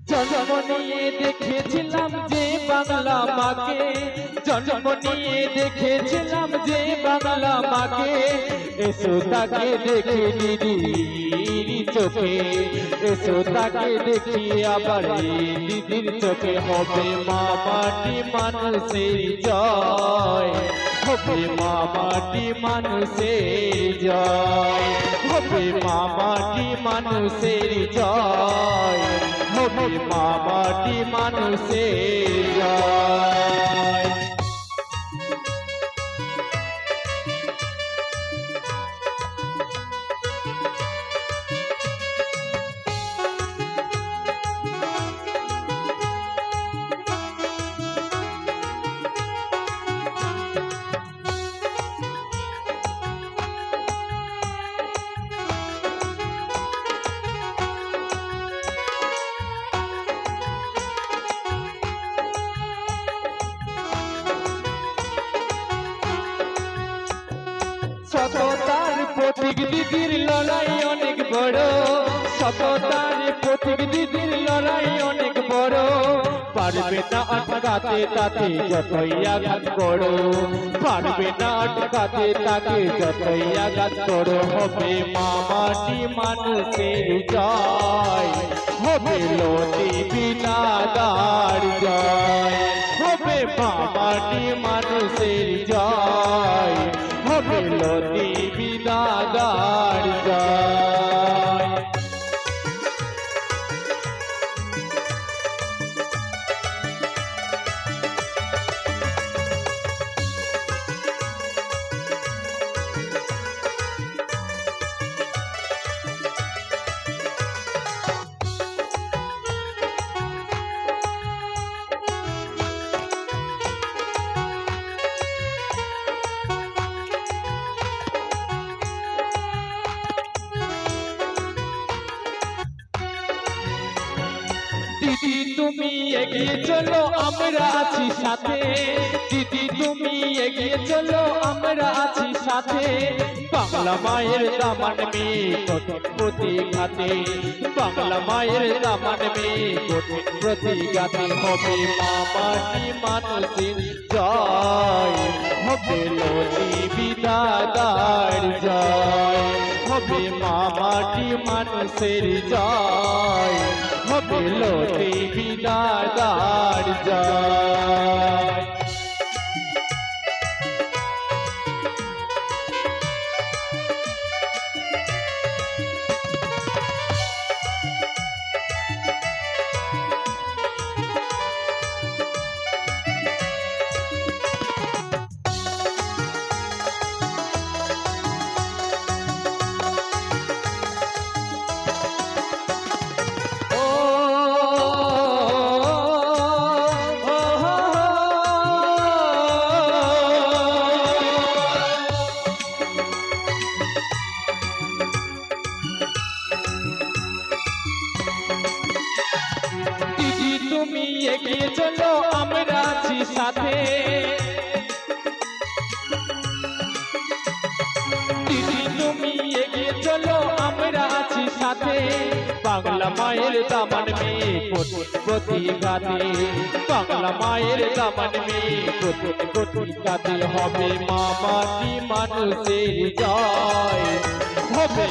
জন্ম নিয়ে দেখেছিলাম যে বাংলা মাকে, জন্ম নিয়ে দেখেছিলাম যে বাংলা মাকে। এসো তাকে দেখে দিদির চোখে, এসো তাকে দেখি আবার দিদির চোখে। হবে মা মাটি মানুষের জয়, হবে মা মাটি মানুষের জয়, হবে মা মাটি মানুষের জয়, হবে মা মাটি মানুষের জয়। সততার প্রতীক দিদির লড়াই অনেক বড়, সততার প্রতীক দিদির লড়াই অনেক বড়। পারবে না আটকাতে তাকে যতই আঘাত করো, পারবে না আটকাতে তাকে যতই আঘাত করো। হবে মা মাটি মানুষের জয়, হবে লতি বিনাদার জয়, হবে মা মাটি মানুষের জয়, হবে লতি বিনাদার জয়। দিদি তুমি এগিয়ে চলো আমরা আছি সাথে, দিদি তুমি এগিয়ে চলো আমরা আছি সাথে। বাংলা মায়ের দামান মেয়ে কঠিন প্রতিঘাতে, বাংলা মায়ের দামান মেয়ে কঠিন প্রতিঘাতে। হবে মা মাটি মানুষের জয়, হবে লতি বিনাদার জয়, হবে মা মাটি মানুষের জয়, হবে লতি বিনাদার জয়। তুমি এগিয়ে চলো আমরা আছি সাথে, দিদি তুমি এগিয়ে চলো আমরা আছি সাথে। বাংলা মায়ের দামান মেয়ে কঠিন প্রতিঘাতে, বাংলা মায়ের দামান মেয়ে কঠিন প্রতিঘাতে। হবে মা মাটি মানুষের জয়, হবে